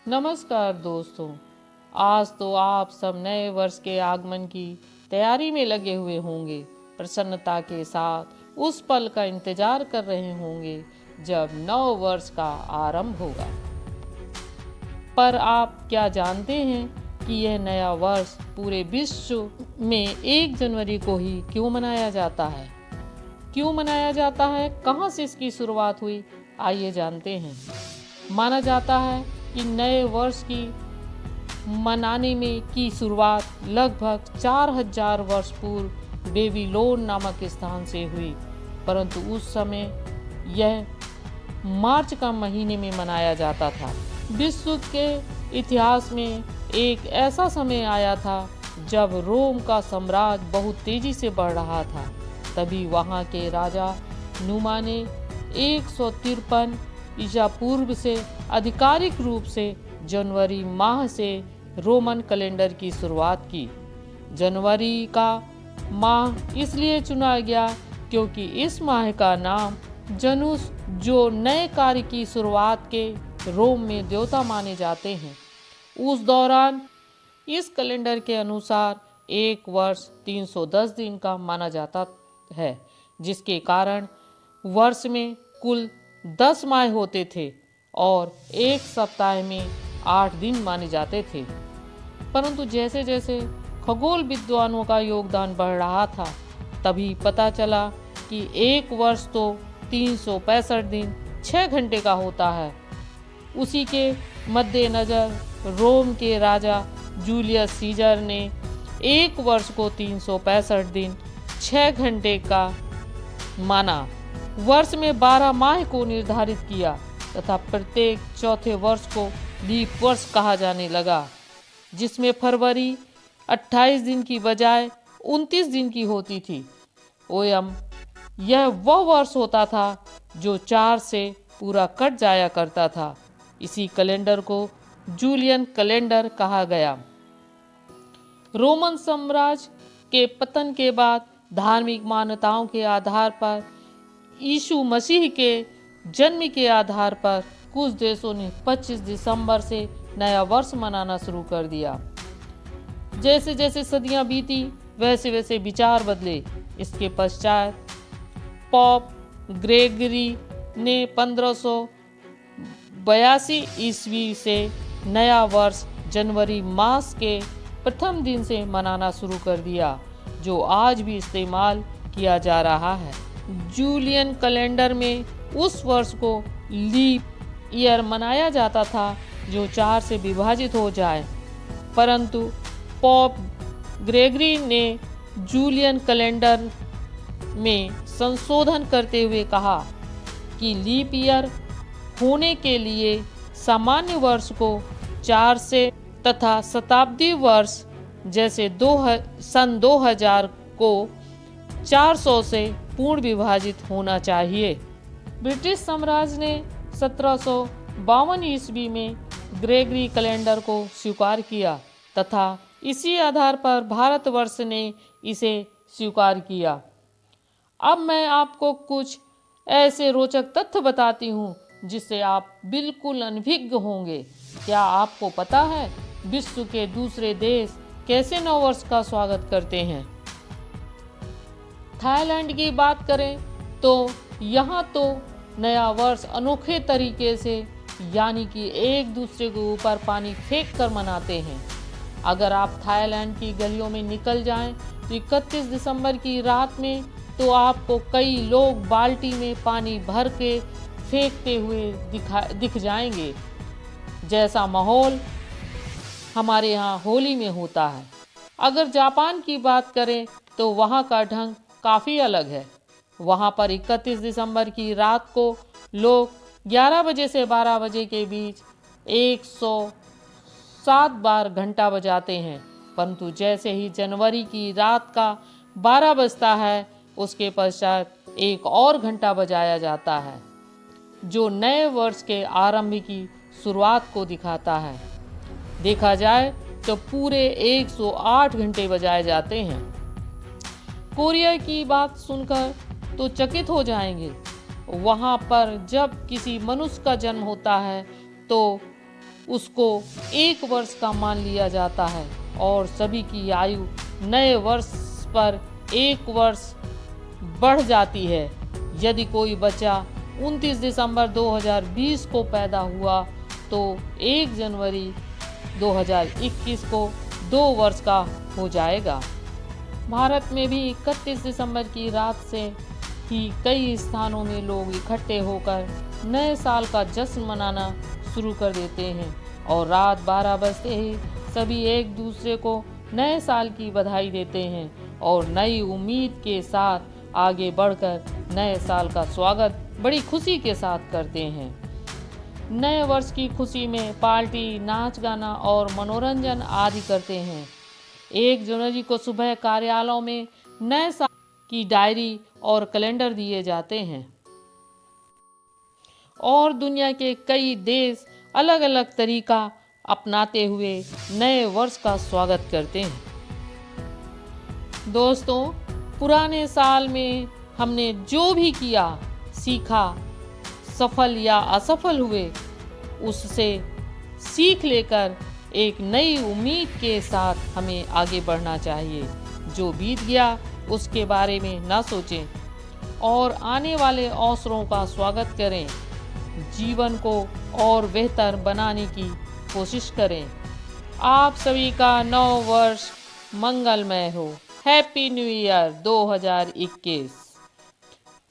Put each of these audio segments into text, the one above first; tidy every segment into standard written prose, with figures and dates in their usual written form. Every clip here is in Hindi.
नमस्कार दोस्तों। आज तो आप सब नए वर्ष के आगमन की तैयारी में लगे हुए होंगे। प्रसन्नता के साथ उस पल का इंतजार कर रहे होंगे जब नव वर्ष का आरंभ होगा। पर आप क्या जानते हैं कि यह नया वर्ष पूरे विश्व में 1 जनवरी को ही क्यों मनाया जाता है? क्यों मनाया जाता है? कहाँ से इसकी शुरुआत हुई? आइए जानते हैं। माना जाता है कि नए वर्ष की मनाने में की शुरुआत लगभग 4000 वर्ष पूर्व बेबीलोन नामक स्थान से हुई, परंतु उस समय यह मार्च का महीने में मनाया जाता था। विश्व के इतिहास में एक ऐसा समय आया था जब रोम का साम्राज्य बहुत तेजी से बढ़ रहा था। तभी वहाँ के राजा नुमा ने 153 ईसा पूर्व से आधिकारिक रूप से जनवरी माह से रोमन कैलेंडर की शुरुआत की। जनवरी का माह इसलिए चुना गया क्योंकि इस माह का नाम जनुस, जो नए कार्य की शुरुआत के रोम में देवता माने जाते हैं, उस दौरान इस कैलेंडर के अनुसार एक वर्ष 310 दिन का माना जाता है, जिसके कारण वर्ष में कुल 10 माह होते थे और एक सप्ताह में 8 दिन माने जाते थे। परंतु जैसे जैसे खगोल विद्वानों का योगदान बढ़ रहा था, तभी पता चला कि एक वर्ष तो 365 दिन 6 घंटे का होता है। उसी के मद्देनजर रोम के राजा जूलियस सीजर ने एक वर्ष को 365 दिन 6 घंटे का माना। वर्ष में 12 माह को निर्धारित किया तथा प्रत्येक चौथे वर्ष को लीप वर्ष कहा जाने लगा, जिसमें फरवरी 28 दिन की बजाय 29 दिन की होती थी। ओयम यह वह वर्ष होता था जो 4 से पूरा कट जाया करता था। इसी कैलेंडर को जूलियन कैलेंडर कहा गया। रोमन साम्राज्य के पतन के बाद धार्मिक मान्यताओं के आधार पर यीशु मसीह के जन्म के आधार पर कुछ देशों ने 25 दिसंबर से नया वर्ष मनाना शुरू कर दिया। जैसे जैसे सदियां बीती वैसे वैसे विचार बदले। इसके पश्चात पॉप ग्रेगरी ने 1582 ईस्वी से नया वर्ष जनवरी मास के प्रथम दिन से मनाना शुरू कर दिया, जो आज भी इस्तेमाल किया जा रहा है। जूलियन कैलेंडर में उस वर्ष को लीप ईयर मनाया जाता था जो 4 से विभाजित हो जाए, परंतु पॉप ग्रेगरी ने जूलियन कैलेंडर में संशोधन करते हुए कहा कि लीप ईयर होने के लिए सामान्य वर्ष को 4 से तथा शताब्दी वर्ष जैसे सन 2000 को 400 से पूर्ण विभाजित होना चाहिए। ब्रिटिश साम्राज्य ने 1752 ईस्वी में ग्रेगरी कैलेंडर को स्वीकार किया तथा इसी आधार पर भारतवर्ष ने इसे स्वीकार किया। अब मैं आपको कुछ ऐसे रोचक तथ्य बताती हूँ जिससे आप बिल्कुल अनभिज्ञ होंगे। क्या आपको पता है विश्व के दूसरे देश कैसे नववर्ष का स्वागत करते हैं? थाईलैंड की बात करें तो यहाँ तो नया वर्ष अनोखे तरीके से, यानी कि एक दूसरे के ऊपर पानी फेंक कर मनाते हैं। अगर आप थाईलैंड की गलियों में निकल जाएं तो 31 दिसंबर की रात में तो आपको कई लोग बाल्टी में पानी भर के फेंकते हुए दिख जाएंगे। जैसा माहौल हमारे यहाँ होली में होता है। अगर जापान की बात करें तो वहाँ का ढंग काफ़ी अलग है। वहाँ पर 31 दिसंबर की रात को लोग 11 बजे से 12 बजे के बीच 107 बार घंटा बजाते हैं, परंतु जैसे ही जनवरी की रात का 12 बजता है उसके पश्चात एक और घंटा बजाया जाता है, जो नए वर्ष के आरंभ की शुरुआत को दिखाता है। देखा जाए तो पूरे 108 घंटे बजाए जाते हैं। कोरिया की बात सुनकर तो चकित हो जाएंगे। वहाँ पर जब किसी मनुष्य का जन्म होता है तो उसको 1 वर्ष का मान लिया जाता है और सभी की आयु नए वर्ष पर 1 वर्ष बढ़ जाती है। यदि कोई बच्चा 29 दिसंबर 2020 को पैदा हुआ तो 1 जनवरी 2021 को 2 वर्ष का हो जाएगा। भारत में भी 31 दिसंबर की रात से ही कई स्थानों में लोग इकट्ठे होकर नए साल का जश्न मनाना शुरू कर देते हैं और रात 12 बजते ही सभी एक दूसरे को नए साल की बधाई देते हैं और नई उम्मीद के साथ आगे बढ़कर नए साल का स्वागत बड़ी खुशी के साथ करते हैं। नए वर्ष की खुशी में पार्टी, नाच गाना और मनोरंजन आदि करते हैं। 1 जनवरी को सुबह कार्यालयों में नए साल की डायरी और कैलेंडर दिए जाते हैं और दुनिया के कई देश अलग अलग तरीका अपनाते हुए नए वर्ष का स्वागत करते हैं। दोस्तों, पुराने साल में हमने जो भी किया, सीखा, सफल या असफल हुए, उससे सीख लेकर एक नई उम्मीद के साथ हमें आगे बढ़ना चाहिए। जो बीत गया उसके बारे में ना सोचें और आने वाले अवसरों का स्वागत करें। जीवन को और बेहतर बनाने की कोशिश करें। आप सभी का नव वर्ष मंगलमय हो। Happy new year 2021।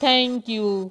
Thank you.